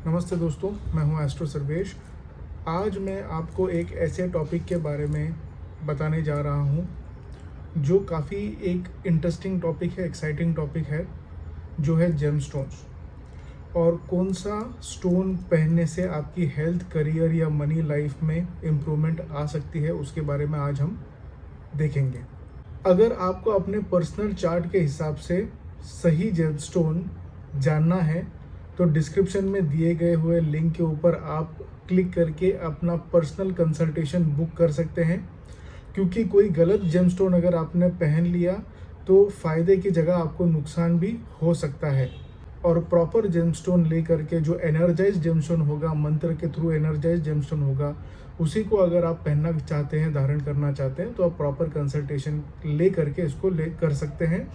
नमस्ते दोस्तों, मैं हूं एस्ट्रो सर्वेश। आज मैं आपको एक ऐसे टॉपिक के बारे में बताने जा रहा हूं जो काफ़ी एक इंटरेस्टिंग टॉपिक है, एक्साइटिंग टॉपिक है, जो है जेमस्टोन्स। और कौन सा स्टोन पहनने से आपकी हेल्थ, करियर या मनी लाइफ में इम्प्रूवमेंट आ सकती है, उसके बारे में आज हम देखेंगे। अगर आपको अपने पर्सनल चार्ट के हिसाब से सही जेमस्टोन जानना है तो डिस्क्रिप्शन में दिए गए हुए लिंक के ऊपर आप क्लिक करके अपना पर्सनल कंसल्टेशन बुक कर सकते हैं, क्योंकि कोई गलत जेमस्टोन अगर आपने पहन लिया तो फ़ायदे की जगह आपको नुकसान भी हो सकता है। और प्रॉपर जेमस्टोन ले करके जो एनर्जाइज जेमस्टोन होगा, मंत्र के थ्रू एनर्जाइज जेमस्टोन होगा, उसी को अगर आप पहनना चाहते हैं, धारण करना चाहते हैं, तो आप प्रॉपर कंसल्टेशन ले करके इसको ले कर सकते हैं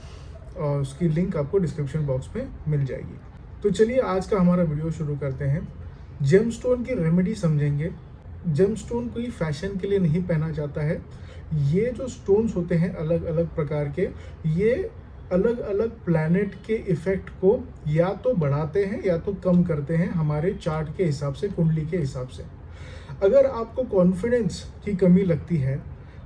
और उसकी लिंक आपको डिस्क्रिप्शन बॉक्स में मिल जाएगी। तो चलिए आज का हमारा वीडियो शुरू करते हैं। जेमस्टोन की रेमेडी समझेंगे। जेमस्टोन कोई फैशन के लिए नहीं पहना जाता है। ये जो स्टोन्स होते हैं अलग अलग प्रकार के, ये अलग अलग प्लैनेट के इफ़ेक्ट को या तो बढ़ाते हैं या तो कम करते हैं हमारे चार्ट के हिसाब से, कुंडली के हिसाब से। अगर आपको कॉन्फिडेंस की कमी लगती है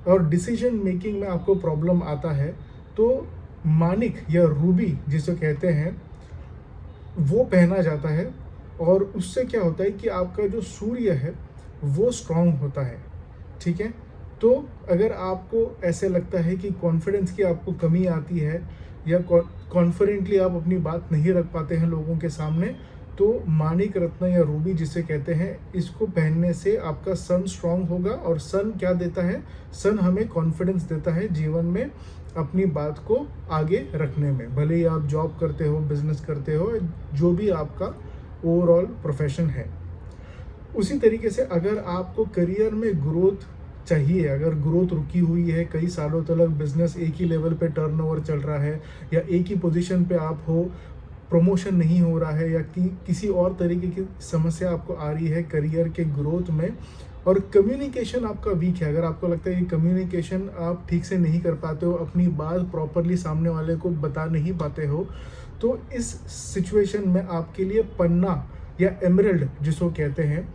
और डिसीजन मेकिंग में आपको प्रॉब्लम आता है, तो मानिक या रूबी जिसे कहते हैं वो पहना जाता है। और उससे क्या होता है कि आपका जो सूर्य है वो स्ट्रांग होता है। ठीक है, तो अगर आपको ऐसे लगता है कि कॉन्फिडेंस की आपको कमी आती है या कॉन्फिडेंटली आप अपनी बात नहीं रख पाते हैं लोगों के सामने, तो माणिक रत्न या रूबी जिसे कहते हैं, इसको पहनने से आपका सन स्ट्रांग होगा। और सन क्या देता है? सन हमें कॉन्फिडेंस देता है जीवन में अपनी बात को आगे रखने में। भले ही आप जॉब करते हो, बिजनेस करते हो, जो भी आपका ओवरऑल प्रोफेशन है। उसी तरीके से अगर आपको करियर में ग्रोथ चाहिए, अगर ग्रोथ रुकी हुई है, कई सालों तक बिजनेस एक ही लेवल पे टर्नओवर चल रहा है या एक ही पोजीशन पे आप हो, प्रमोशन नहीं हो रहा है या किसी और तरीके की समस्या आपको आ रही है करियर के ग्रोथ में, और कम्युनिकेशन आपका वीक है, अगर आपको लगता है कि कम्युनिकेशन आप ठीक से नहीं कर पाते हो, अपनी बात प्रॉपरली सामने वाले को बता नहीं पाते हो, तो इस सिचुएशन में आपके लिए पन्ना या एमरल्ड जिसको कहते हैं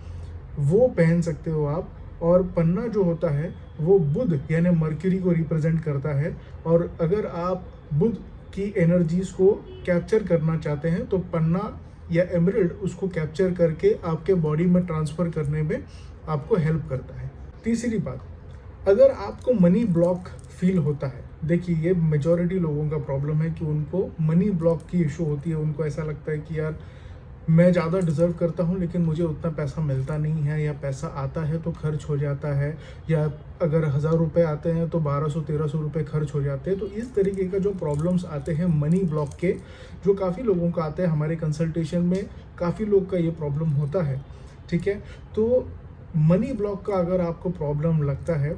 वो पहन सकते हो आप। और पन्ना जो होता है वो बुध यानी मर्क्यूरी को रिप्रेजेंट करता है। और अगर आप बुध की एनर्जीज को कैप्चर करना चाहते हैं तो पन्ना या एमरल्ड उसको कैप्चर करके आपके बॉडी में ट्रांसफ़र करने में आपको हेल्प करता है। तीसरी बात, अगर आपको मनी ब्लॉक फील होता है, देखिए ये मेजॉरिटी लोगों का प्रॉब्लम है कि उनको मनी ब्लॉक की इशू होती है। उनको ऐसा लगता है कि यार मैं ज़्यादा डिज़र्व करता हूँ लेकिन मुझे उतना पैसा मिलता नहीं है, या पैसा आता है तो खर्च हो जाता है, या अगर 1000 रुपये आते हैं तो 1200-1300 रुपये खर्च हो जाते हैं। तो इस तरीके का जो प्रॉब्लम्स आते हैं मनी ब्लॉक के, जो काफ़ी लोगों का आते हैं, हमारे कंसल्टेशन में काफ़ी लोग का ये प्रॉब्लम होता है। ठीक है, तो मनी ब्लॉक का अगर आपको प्रॉब्लम लगता है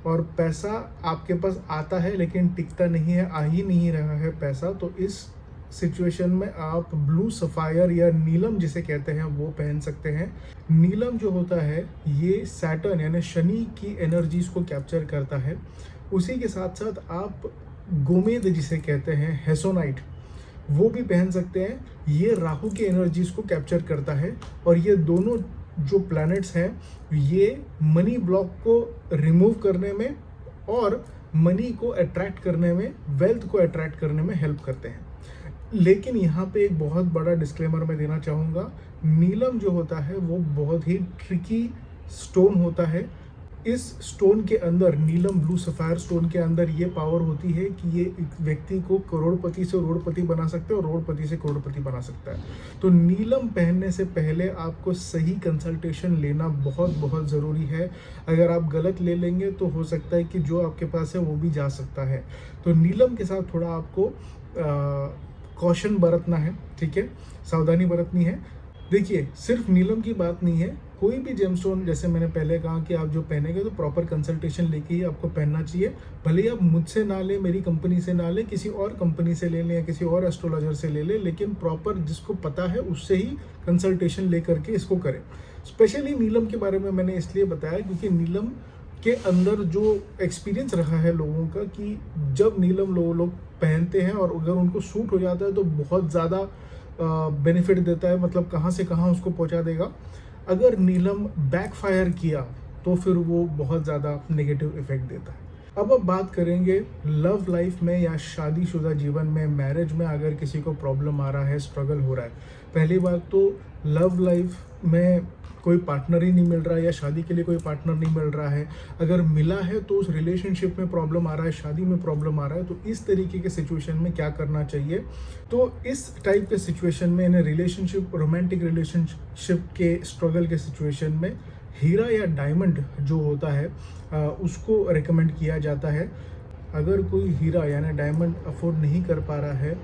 और पैसा आपके पास आता है लेकिन टिकता नहीं है, आ ही नहीं रहा है पैसा, तो इस सिचुएशन में आप ब्लू सफ़ायर या नीलम जिसे कहते हैं वो पहन सकते हैं। नीलम जो होता है ये सैटर्न यानी शनि की एनर्जीज को कैप्चर करता है। उसी के साथ साथ आप गोमेद जिसे कहते हैं, हेसोनाइट, वो भी पहन सकते हैं। ये राहु की एनर्जीज को कैप्चर करता है। और ये दोनों जो प्लैनेट्स हैं ये मनी ब्लॉक को रिमूव करने में और मनी को अट्रैक्ट करने में, वेल्थ को अट्रैक्ट करने में हेल्प करते हैं। लेकिन यहाँ पे एक बहुत बड़ा डिस्क्लेमर मैं देना चाहूँगा, नीलम जो होता है वो बहुत ही ट्रिकी स्टोन होता है। इस स्टोन के अंदर, नीलम ब्लू सफ़ायर स्टोन के अंदर ये पावर होती है कि ये एक व्यक्ति को करोड़पति से रोड़पति बना सकता है और रोड़पति से करोड़पति बना सकता है। तो नीलम पहनने से पहले आपको सही कंसल्टेशन लेना बहुत बहुत ज़रूरी है। अगर आप गलत ले लेंगे तो हो सकता है कि जो आपके पास है वो भी जा सकता है। तो नीलम के साथ थोड़ा आपको कॉशन बरतना है। ठीक है, सावधानी बरतनी है। देखिए सिर्फ नीलम की बात नहीं है, कोई भी जेमस्टोन, जैसे मैंने पहले कहा कि आप जो पहनेंगे तो प्रॉपर कंसल्टेशन लेके ही आपको पहनना चाहिए। भले ही आप मुझसे ना लें, मेरी कंपनी से ना लें, किसी और कंपनी से ले लें या किसी और एस्ट्रोलॉजर से ले लें, लेकिन प्रॉपर जिसको पता है उससे ही कंसल्टेशन ले करके इसको करें। स्पेशली नीलम के बारे में मैंने इसलिए बताया क्योंकि नीलम के अंदर जो एक्सपीरियंस रहा है लोगों का कि जब नीलम लोग पहनते हैं और अगर उनको सूट हो जाता है तो बहुत ज़्यादा बेनिफिट देता है, मतलब कहाँ से कहाँ उसको पहुँचा देगा। अगर नीलम बैकफायर किया तो फिर वो बहुत ज़्यादा नेगेटिव इफेक्ट देता है। अब बात करेंगे लव लाइफ में या शादीशुदा जीवन में, मैरिज में अगर किसी को प्रॉब्लम आ रहा है, स्ट्रगल हो रहा है। पहली बात तो लव लाइफ में कोई पार्टनर ही नहीं मिल रहा है या शादी के लिए कोई पार्टनर नहीं मिल रहा है। अगर मिला है तो उस रिलेशनशिप में प्रॉब्लम आ रहा है, शादी में प्रॉब्लम आ रहा है। तो इस तरीके के सिचुएशन में क्या करना चाहिए? तो इस टाइप के सिचुएशन में, इन रिलेशनशिप, रोमांटिक रिलेशनशिप के स्ट्रगल के सिचुएशन में हीरा या डायमंड जो होता है उसको रेकमेंड किया जाता है। अगर कोई हीरा यानी डायमंड अफोर्ड नहीं कर पा रहा है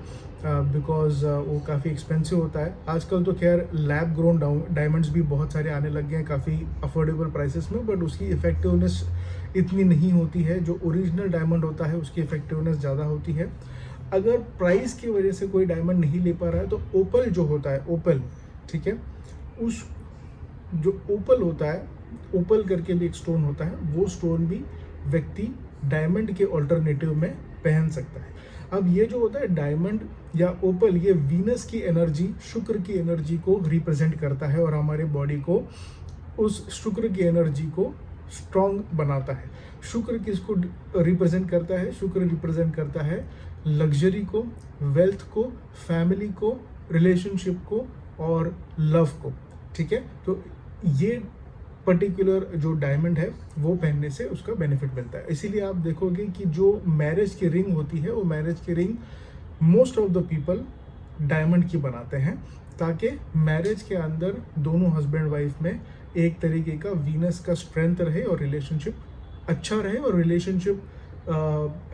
बिकॉज वो काफ़ी एक्सपेंसिव होता है। आजकल तो खैर लैब ग्रोन डायमंड्स भी बहुत सारे आने लग गए हैं काफ़ी अफोर्डेबल प्राइसेस में, बट उसकी इफ़ेक्टिवनेस इतनी नहीं होती है। जो ओरिजिनल डायमंड होता है उसकी इफ़ेक्टिवनेस ज़्यादा होती है। अगर प्राइस की वजह से कोई डायमंड नहीं ले पा रहा है तो ओपल जो होता है, ओपल, ठीक है, उस जो ओपल होता है, ओपल करके भी एक स्टोन होता है, वो स्टोन भी व्यक्ति डायमंड के ऑल्टरनेटिव में पहन सकता है। अब ये जो होता है डायमंड या ओपल, ये वीनस की एनर्जी, शुक्र की एनर्जी को रिप्रेजेंट करता है और हमारे बॉडी को, उस शुक्र की एनर्जी को स्ट्रॉन्ग बनाता है। शुक्र किसको रिप्रेजेंट करता है? शुक्र रिप्रेजेंट करता है लग्जरी को, वेल्थ को, फैमिली को, रिलेशनशिप को और लव को, ठीक है। तो ये पर्टिकुलर जो डायमंड है वो पहनने से उसका बेनिफिट मिलता है। इसीलिए आप देखोगे कि जो मैरिज की रिंग होती है, वो मैरिज की ring most of the people diamond की बनाते हैं, ताकि मैरिज के अंदर दोनों हस्बैंड वाइफ में एक तरीके का वीनस का स्ट्रेंथ रहे और रिलेशनशिप अच्छा रहे और रिलेशनशिप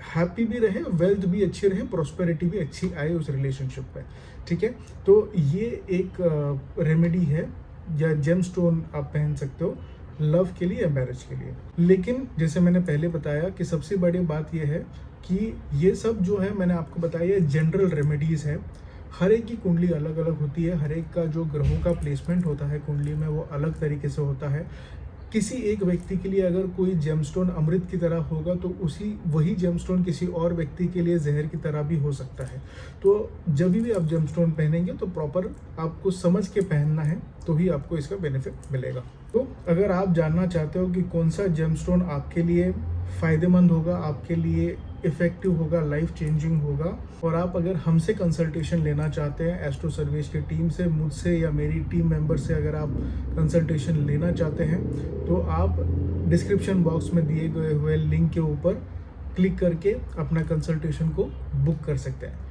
हैप्पी भी रहे, वेल्थ भी अच्छी रहे, प्रॉस्पेरिटी भी अच्छी आए उस रिलेशनशिप में, ठीक है। तो ये एक रेमेडी है या जेम स्टोन आप पहन सकते हो लव के लिए या मैरिज के लिए। लेकिन जैसे मैंने पहले बताया कि सबसे बड़ी बात यह है कि ये सब जो है मैंने आपको बताया, ये जनरल रेमेडीज़ है। हर एक की कुंडली अलग अलग होती है, हर एक का जो ग्रहों का प्लेसमेंट होता है कुंडली में वो अलग तरीके से होता है। किसी एक व्यक्ति के लिए अगर कोई जेमस्टोन अमृत की तरह होगा तो वही जेमस्टोन किसी और व्यक्ति के लिए जहर की तरह भी हो सकता है। तो जब भी आप जेमस्टोन पहनेंगे तो प्रॉपर आपको समझ के पहनना है, तो ही आपको इसका बेनिफिट मिलेगा। तो अगर आप जानना चाहते हो कि कौन सा जेमस्टोन आपके लिए फ़ायदेमंद होगा, आपके लिए इफ़ेक्टिव होगा, लाइफ चेंजिंग होगा, और आप अगर हमसे कंसल्टेशन लेना चाहते हैं, एस्ट्रो सर्विस की टीम से, मुझसे या मेरी टीम मेंबर से अगर आप कंसल्टेशन लेना चाहते हैं तो आप डिस्क्रिप्शन बॉक्स में दिए गए हुए लिंक के ऊपर क्लिक करके अपना कंसल्टेशन को बुक कर सकते हैं।